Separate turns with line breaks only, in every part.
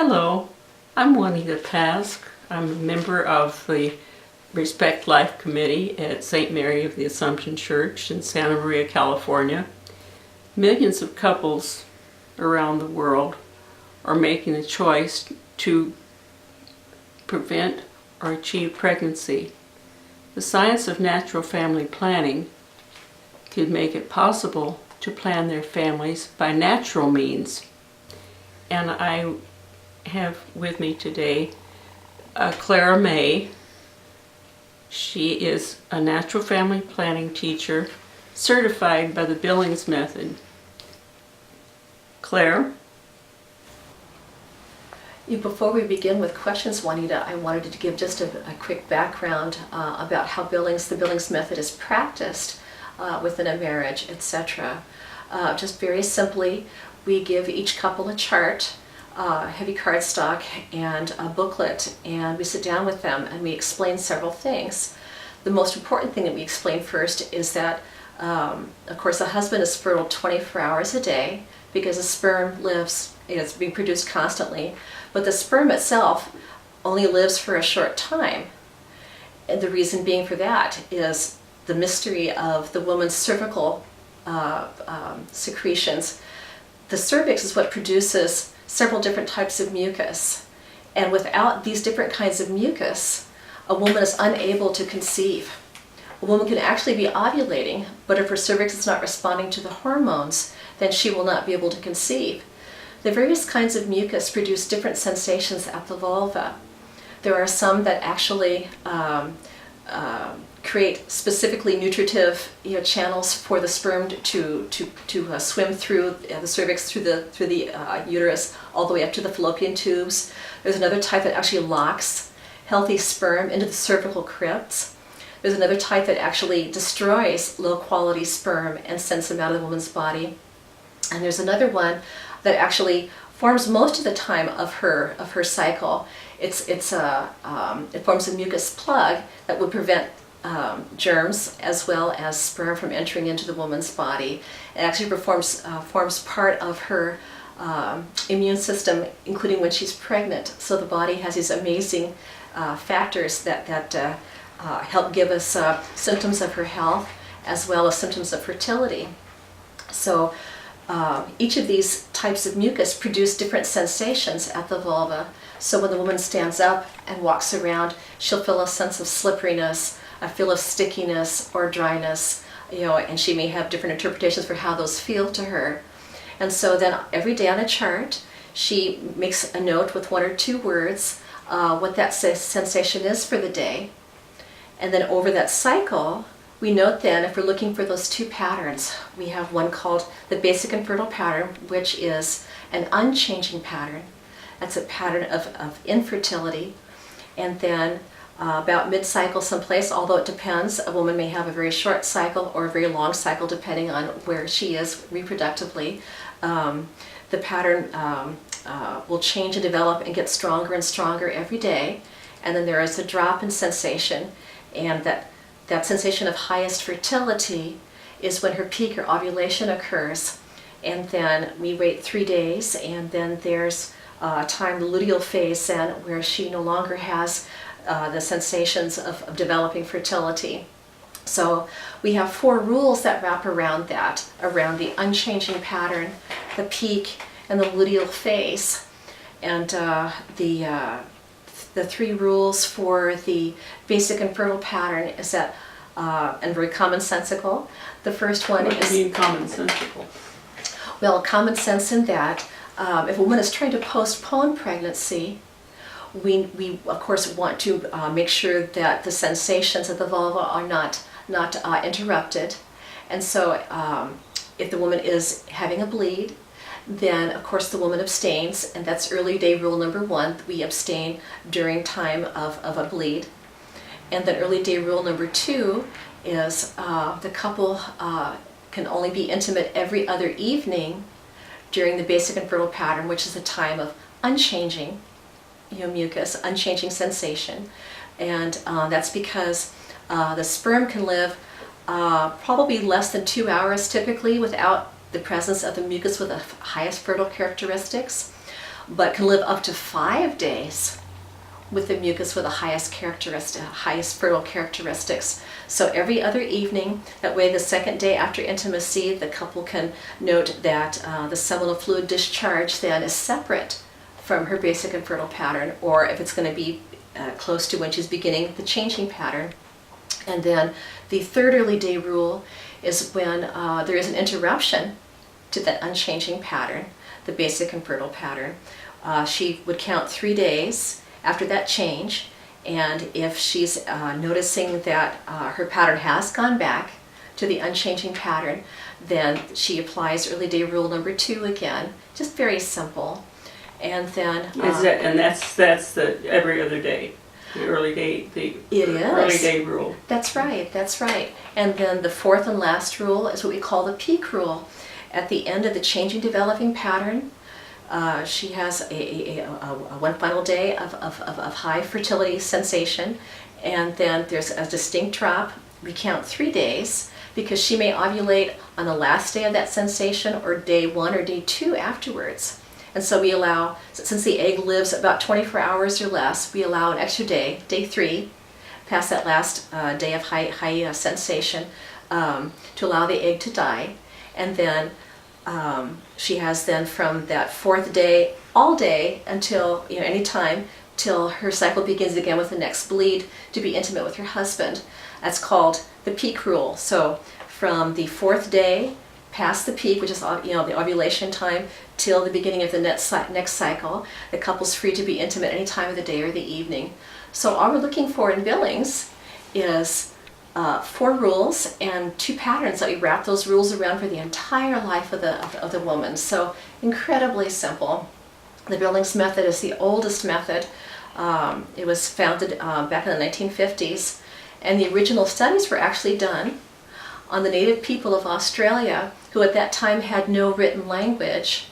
Hello, I'm Juanita Paschke. I'm a member of the Respect Life Committee at St. Mary of the Assumption Church in Santa Maria, California. Millions of couples around the world are making the choice to prevent or achieve pregnancy. The science of natural family planning could make it possible to plan their families by natural means. And I have with me today Clare May. She is a natural family planning teacher certified by the Billings Method. Clare?
Before we begin with questions, Juanita, I wanted to give just a quick background about how the Billings Method is practiced within a marriage, etc. Just very simply, we give each couple a chart, heavy cardstock, and a booklet, and we sit down with them and we explain several things. The most important thing that we explain first is that, of course, the husband is fertile 24 hours a day because the sperm is being produced constantly, but the sperm itself only lives for a short time. And the reason being for that is the mystery of the woman's cervical secretions. The cervix is what produces several different types of mucus, and without these different kinds of mucus, a woman is unable to conceive. A woman can actually be ovulating, but if her cervix is not responding to the hormones, then she will not be able to conceive. The various kinds of mucus produce different sensations at the vulva. There are some that actually create specifically nutritive channels for the sperm to swim through the cervix, through the uterus, all the way up to the fallopian tubes. There's another type that actually locks healthy sperm into the cervical crypts. There's another type that actually destroys low-quality sperm and sends them out of the woman's body. And there's another one that actually forms most of the time of her cycle. It forms a mucus plug that would prevent germs as well as sperm from entering into the woman's body. It actually forms part of her immune system, including when she's pregnant. So the body has these amazing factors that help give us symptoms of her health as well as symptoms of fertility. So each of these types of mucus produce different sensations at the vulva. So when the woman stands up and walks around, she'll feel a sense of slipperiness, a feel of stickiness or dryness, and she may have different interpretations for how those feel to her. And so then every day on a chart, she makes a note with one or two words what that sensation is for the day. And then over that cycle, we note then if we're looking for those two patterns. We have one called the basic infertile pattern, which is an unchanging pattern. That's a pattern of infertility. And then about mid-cycle someplace, although it depends, a woman may have a very short cycle or a very long cycle depending on where she is reproductively. The pattern will change and develop and get stronger and stronger every day. And then there is a drop in sensation, and that sensation of highest fertility is when her peak or ovulation occurs. And then we wait 3 days, and then there's a time, the luteal phase, then, where she no longer has the sensations of developing fertility. So we have 4 rules that wrap around that, around the unchanging pattern, the peak, and the luteal phase. And the 3 rules for the basic infertile pattern is that, and very commonsensical. The first one is...
What do you mean commonsensical?
Well, common sense in that if a woman is trying to postpone pregnancy, we of course want to make sure that the sensations of the vulva are not interrupted. And so if the woman is having a bleed, then of course the woman abstains, and that's early day rule number 1. We abstain during time of a bleed. And then early day rule number 2 is the couple can only be intimate every other evening during the basic infertile pattern, which is a time of unchanging mucus, unchanging sensation. And that's because the sperm can live probably less than 2 hours typically without the presence of the mucus with the highest fertile characteristics. but can live up to 5 days with the mucus with the highest fertile characteristics. So every other evening, that way the second day after intimacy, the couple can note that the seminal fluid discharge then is separate from her basic and fertile pattern, or if it's going to be close to when she's beginning the changing pattern. And then the third early day rule is when there is an interruption to that unchanging pattern, the basic and fertile pattern. She would count 3 days after that change, and if she's noticing that her pattern has gone back to the unchanging pattern, then she applies early day rule number 2 again, just very simple. And then
that's the every other day, the early day rule.
That's right. And then the fourth and last rule is what we call the peak rule. At the end of the changing developing pattern, she has a one final day of high fertility sensation, and then there's a distinct drop. We count 3 days because she may ovulate on the last day of that sensation, or day 1 or day 2 afterwards. And so we allow, since the egg lives about 24 hours or less, we allow an extra day, day 3, past that last day of high sensation, to allow the egg to die. And then she has then from that 4th day all day until, any time till her cycle begins again with the next bleed, to be intimate with her husband. That's called the peak rule. So from the 4th day past the peak, which is the ovulation time, till the beginning of the next cycle, the couple's free to be intimate any time of the day or the evening. So all we're looking for in Billings is 4 rules and 2 patterns that we wrap those rules around for the entire life of the woman. So incredibly simple. The Billings Method is the oldest method. It was founded back in the 1950s, and the original studies were actually done on the native people of Australia, who at that time had no written language.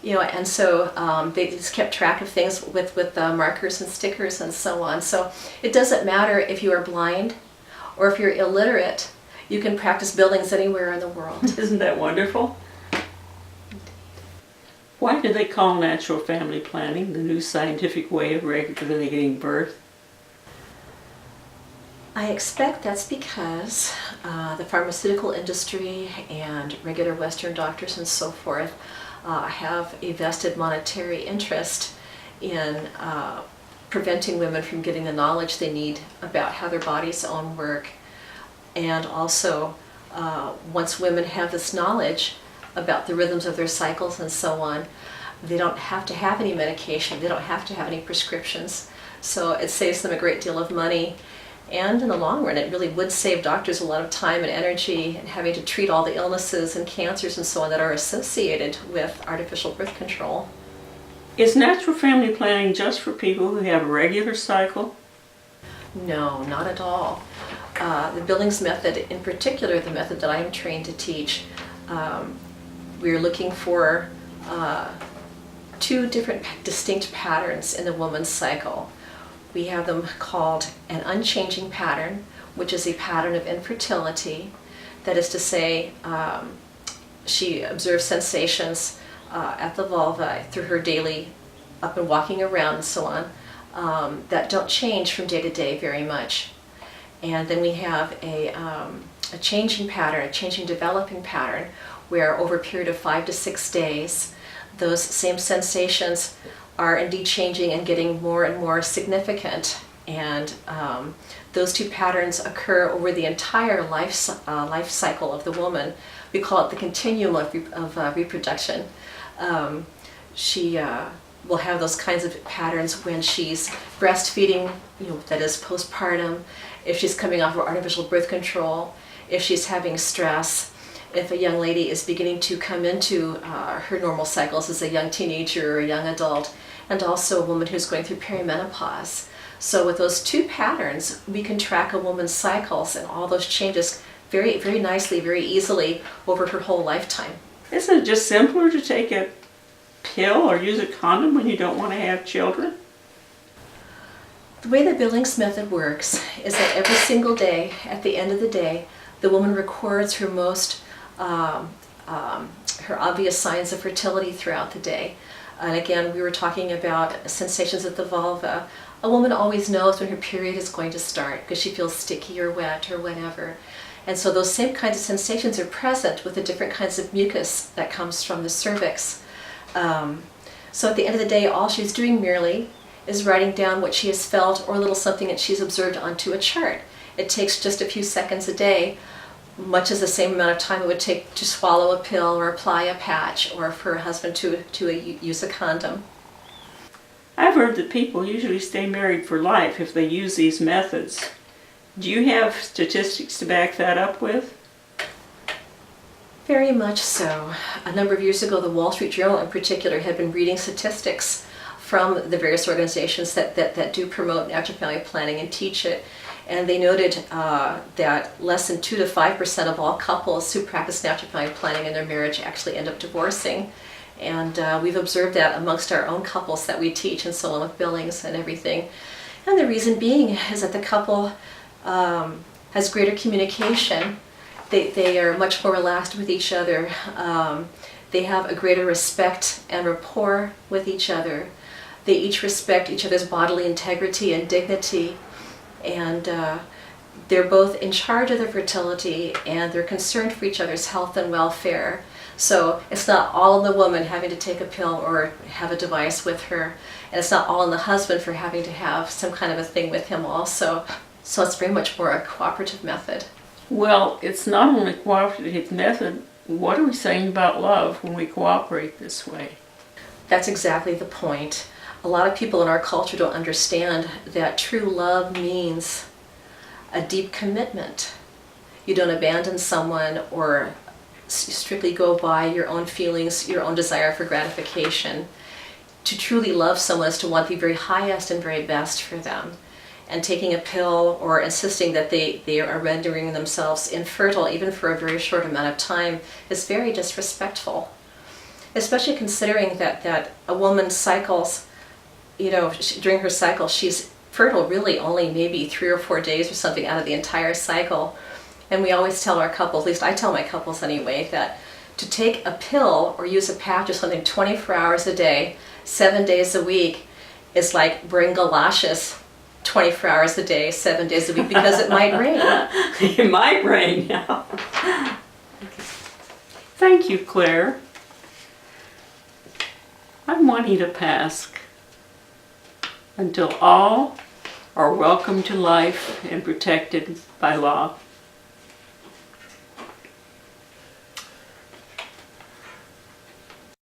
And so they just kept track of things with markers and stickers and so on. So it doesn't matter if you are blind or if you're illiterate, you can practice Billings anywhere in the world.
Isn't that wonderful? Why do they call natural family planning the new scientific way of regulating birth?
I expect that's because the pharmaceutical industry and regular Western doctors and so forth have a vested monetary interest in preventing women from getting the knowledge they need about how their bodies own work. And also, once women have this knowledge about the rhythms of their cycles and so on, they don't have to have any medication, they don't have to have any prescriptions. So it saves them a great deal of money. And in the long run, it really would save doctors a lot of time and energy and having to treat all the illnesses and cancers and so on that are associated with artificial birth control.
Is natural family planning just for people who have a regular cycle?
No, not at all. The Billings Method, in particular the method that I am trained to teach, we're looking for 2 different distinct patterns in the woman's cycle. We have them called an unchanging pattern, which is a pattern of infertility. That is to say, she observes sensations at the vulva through her daily up and walking around and so on, that don't change from day to day very much. And then we have a changing pattern, a changing developing pattern, where over a period of 5 to 6 days, those same sensations are indeed changing and getting more and more significant. And those 2 patterns occur over the entire life cycle of the woman. We call it the continuum of reproduction. She will have those kinds of patterns when she's breastfeeding, that is postpartum, if she's coming off of artificial birth control, if she's having stress, if a young lady is beginning to come into her normal cycles as a young teenager or a young adult, and also a woman who's going through perimenopause. So with those 2 patterns, we can track a woman's cycles and all those changes very, very nicely, very easily over her whole lifetime.
Isn't it just simpler to take a pill or use a condom when you don't want to have children?
The way the Billings Method works is that every single day, at the end of the day, the woman records her her obvious signs of fertility throughout the day. And again, we were talking about sensations at the vulva. A woman always knows when her period is going to start because she feels sticky or wet or whatever. And so those same kinds of sensations are present with the different kinds of mucus that comes from the cervix. So at the end of the day, all she's doing merely is writing down what she has felt or a little something that she's observed onto a chart. It takes just a few seconds a day, much as the same amount of time it would take to swallow a pill or apply a patch or for her husband to use a condom.
I've heard that people usually stay married for life if they use these methods. Do you have statistics to back that up with?
Very much so. A number of years ago, the Wall Street Journal in particular had been reading statistics from the various organizations that do promote natural family planning and teach it. And they noted that less than 2 to 5% of all couples who practice natural family planning in their marriage actually end up divorcing. And we've observed that amongst our own couples that we teach and so on with Billings and everything. And the reason being is that the couple has greater communication. They are much more relaxed with each other. They have a greater respect and rapport with each other. They each respect each other's bodily integrity and dignity. And they're both in charge of their fertility and they're concerned for each other's health and welfare. So it's not all in the woman having to take a pill or have a device with her. And it's not all in the husband for having to have some kind of a thing with him also. So it's very much more a cooperative method.
Well, it's not only a cooperative method. What are we saying about love when we cooperate this way?
That's exactly the point. A lot of people in our culture don't understand that true love means a deep commitment. You don't abandon someone or strictly go by your own feelings, your own desire for gratification. To truly love someone is to want the very highest and very best for them. And taking a pill or insisting that they are rendering themselves infertile even for a very short amount of time is very disrespectful. Especially considering that a woman cycles, during her cycle she's fertile really only maybe 3 or 4 days or something out of the entire cycle. And we always tell our couples, at least I tell my couples anyway, that to take a pill or use a patch or something 24 hours a day, 7 days a week is like wearing galoshes 24 hours a day, 7 days a week, because it might rain.
It might rain, yeah. Thank you, Claire. I'm Juanita Paschke. Until all are welcome to life and protected by law.